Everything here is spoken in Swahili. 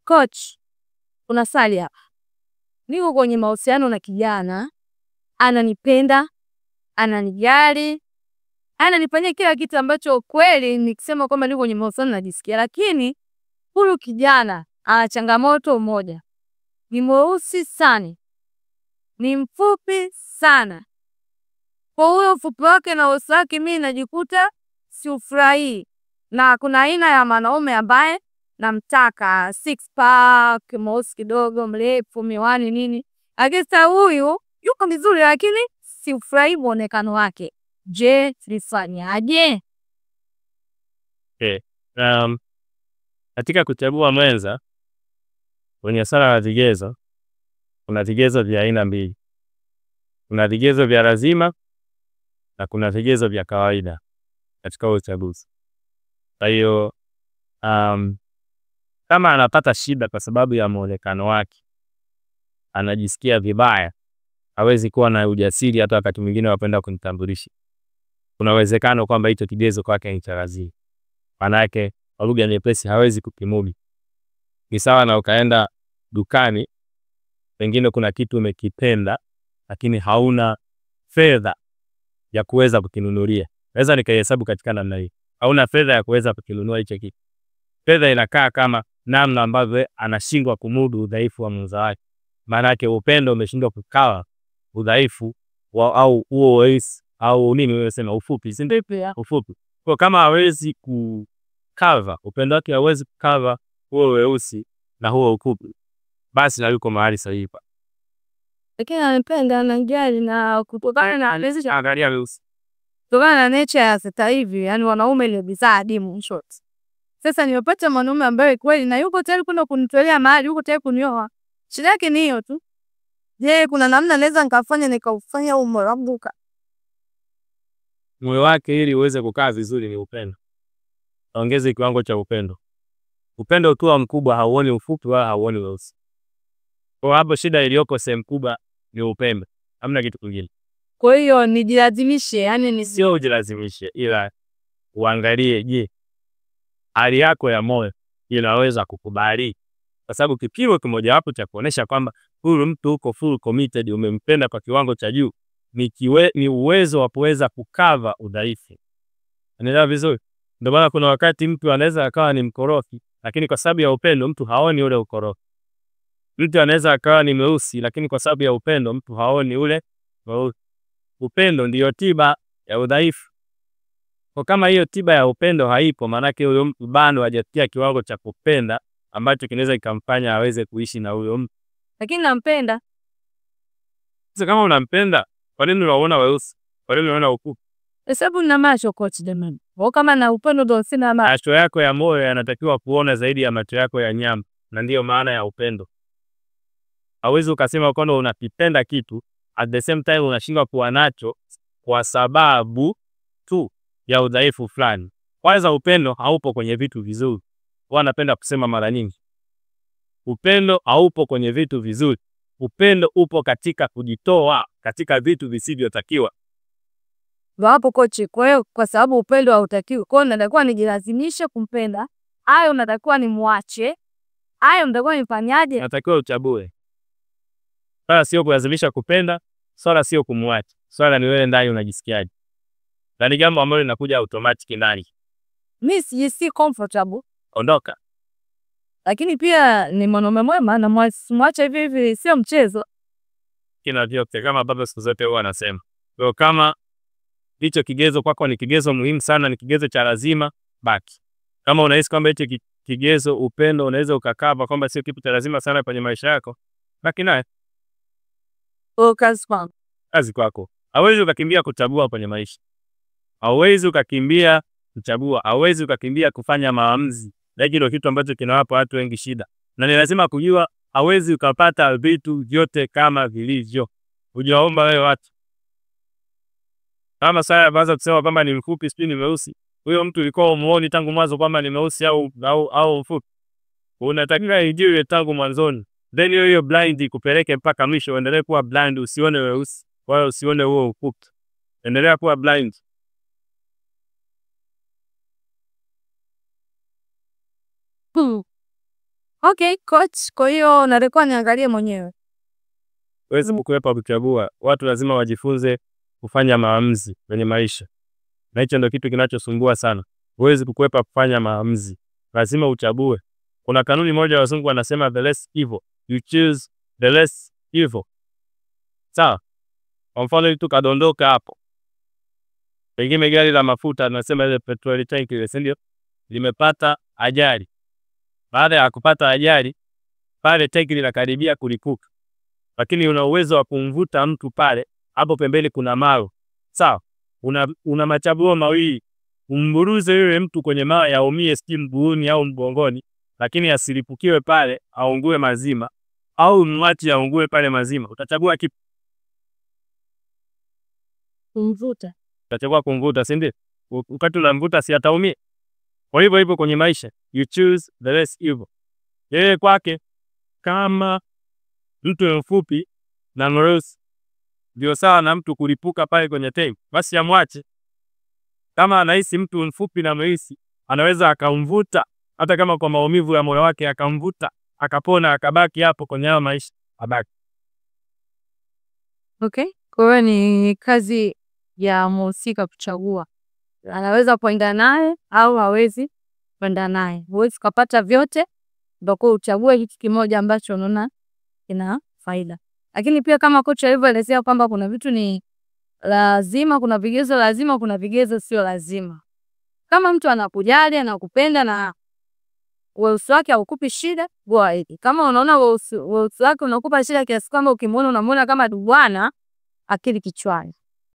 Coach, kuna swali hapa. Niko kwenye mahusiano na kijana, ananipenda, ananijali, ananifanyia kila kitu ambacho kweli nikisema kwamba niko kwenye mahusiano najisikia, lakini huyu kijana ana changamoto moja. Ni mweusi sana. Ni mfupi sana. Kwa huyo ufupi wake na uso wake mimi najikuta siufurahii. Na kuna aina ya mwanaume ambaye namtaka, six pack, mweusi kidogo, mrefu, miwani nini. Akisa huyu yuko vizuri lakini siufurahii muonekano wake. Je, nifanyaje? Katika kuchagua mwenza kwenye swala la vigezo, kuna vigezo vya aina mbili. Kuna vigezo vya lazima na kuna vigezo vya kawaida katika uchaguzi. Kwa hiyo kama anapata shida kwa sababu ya muonekano wake, anajisikia vibaya, hawezi kuwa na ujasiri hata wakati mwingine wa kwenda kunitambulisha, kuna uwezekano kwamba hicho kigezo kwake ni cha lazima. Maana yake kwa lugha nyepesi hawezi kukimudu. Ni sawa na ukaenda dukani, pengine kuna kitu umekipenda lakini hauna fedha ya kuweza kukinunulia. Naweza nikahesabu katika namna hii. Hauna fedha ya kuweza kukinunua hicho kitu. Fedha inakaa kama namna ambavyo anashindwa kumudu udhaifu wa mwenza wake. Maana yake upendo umeshindwa kukawa udhaifu au huo weusi au nini wewe sema ufupi, si ndio? Ufupi. Kwa kama hawezi kukava upendo wake, hawezi kukava huo weusi na huo ufupi, basi na yuko mahali sahihi. Lakini anapenda, anajali na kutokana na anaweza angalia weusi. Kutokana na nature ya sasa hivi, yani wanaume ile bidhaa adimu short. Sasa nimepata mwanaume ambaye kweli na yuko tayari kwenda kunitolea mahali, yuko tayari kunioa. Shida yake ni hiyo tu. Je, kuna namna naweza nikafanya nikaufanya umarabuka? Moyo wake ili uweze kukaa vizuri ni upendo. Ongeze kiwango cha upendo. Upendo ukiwa mkubwa hauoni ufupi wala hauoni weusi. Kwa hapo shida iliyoko sehemu kubwa ni upendo. Hamna kitu kingine. Kwa hiyo nijilazimishe, yani sio ujilazimishe, ila uangalie, je, hali yako ya moyo inaweza kukubali? Kwa sababu kipimo kimoja wapo cha kuonesha kwamba huyu mtu uko full committed, umempenda kwa kiwango cha juu, ni uwezo wa kuweza kukava udhaifu. Unaelewa vizuri? Ndio maana kuna wakati mtu anaweza akawa ni mkorofi, lakini kwa sababu ya upendo mtu haoni ule ukorofi. Mtu anaweza akawa ni mweusi, lakini kwa sababu ya upendo mtu haoni ule mweusi. Upendo ndio tiba ya udhaifu. Kwa kama hiyo tiba ya upendo haipo, maana yake huyo mtu bado hajafikia kiwango cha kupenda ambacho kinaweza kikamfanya aweze kuishi na huyo mtu. Lakini nampenda. Sasa kama unampenda, kwa nini unaona weusi? Kwa nini unaona ufupi? Sababu nina macho coach demani. Kwa kama na upendo ndio sina macho. Macho yako ya moyo yanatakiwa kuona zaidi ya macho yako ya nyama, na ndiyo maana ya upendo. Hauwezi ukasema kwamba unakipenda kitu at the same time unashindwa kuwa nacho kwa sababu tu ya udhaifu fulani. Kwanza upendo haupo kwenye vitu vizuri. Wanapenda kusema mara nyingi. Upendo haupo kwenye vitu vizuri. Upendo upo katika kujitoa katika vitu visivyotakiwa. Wapo coach, kwa hiyo kwa sababu upendo hautakiwi, kwa hiyo natakuwa nijilazimishe kumpenda. Hayo natakuwa nimwache. Hayo natakuwa nifanyaje? Natakiwa uchague. Swala sio kulazimisha kupenda, swala sio kumwacha. Swala ni wewe ndani unajisikiaje. Na ni jambo ambalo linakuja automatic ndani. Mimi sijisi comfortable. Ondoka. Lakini pia ni mwanaume mwema na mwacha hivi hivi sio mchezo. Kina vyote kama baba siku zote huwa anasema. Kwa kama hicho kigezo kwako ni kigezo muhimu sana, ni kigezo cha lazima, baki. Kama unahisi kwamba hicho kigezo upendo unaweza ukakava kwamba sio kitu cha lazima sana kwenye maisha yako, baki naye. Kazi kwako. Hauwezi ukakimbia kuchagua kwenye maisha. Hauwezi ukakimbia kuchagua, hauwezi ukakimbia kufanya maamuzi. Lakini ndio kitu ambacho kinawapa watu wengi shida. Na ni lazima kujua hauwezi ukapata vitu vyote kama vilivyo. Ujaomba wewe watu. Kama sasa baada kusema kwamba ni mfupi sijui ni mweusi, huyo mtu ulikuwa umuoni tangu mwanzo kwamba ni mweusi au mfupi. Unatakiwa ijue tangu mwanzoni. Then hiyo blind kupeleke mpaka mwisho, uendelee kuwa blind, usione weusi wala usione huo ufupi. Endelea kuwa blind. Okay, coach, kwa hiyo nalikuwa niangalie mwenyewe. Huwezi kukwepa kuchagua. Watu lazima wajifunze kufanya maamuzi kwenye maisha. Na hicho ndio kitu kinachosumbua sana. Huwezi kukwepa kufanya maamuzi. Lazima uchague. Kuna kanuni moja wazungu wanasema the less evil. You choose the less evil. Sawa? Kwa mfano mtu kadondoka hapo. Pengine gari la mafuta tunasema ile petrol tank ile, si ndio? Limepata ajali. Baada ya kupata ajali, pale tanki linakaribia kulipuka. Lakini una uwezo wa kumvuta mtu pale, hapo pembeni kuna mawe. Sawa? Una machaguo mawili. Umburuze yule mtu kwenye mawe yaumie mguuni au mgongoni, lakini asilipukiwe pale, aungue mazima, au mwache aungue pale mazima. Utachagua kipi? Kumvuta. Utachagua kumvuta, si ndio? Wakati unamvuta si ataumia. Kwa hivyo kwenye maisha, you choose the less evil. Yeye kwake kama mtu mfupi na mrefu ndio sawa na mtu kulipuka pale kwenye tank, basi amwache. Kama anahisi mtu mfupi na mrefu anaweza akamvuta, hata kama kwa maumivu ya moyo wake akamvuta, akapona, akabaki hapo kwenye hayo maisha, abaki. Okay, kwa hiyo ni kazi ya mhusika kuchagua. Anaweza kwenda naye au hawezi kwenda naye. Huwezi kupata vyote, ndio uchague kitu kimoja ambacho unaona kina faida. Lakini pia kama kocha alivyoelezea kwamba kuna vitu ni lazima, kuna vigezo lazima, kuna vigezo sio lazima. Kama mtu anakujali, anakupenda na uwezo wake haukupi shida, go ahead. Kama unaona uwezo wake unakupa shida kiasi kwamba ukimwona unamwona kama bwana, akili kichwani.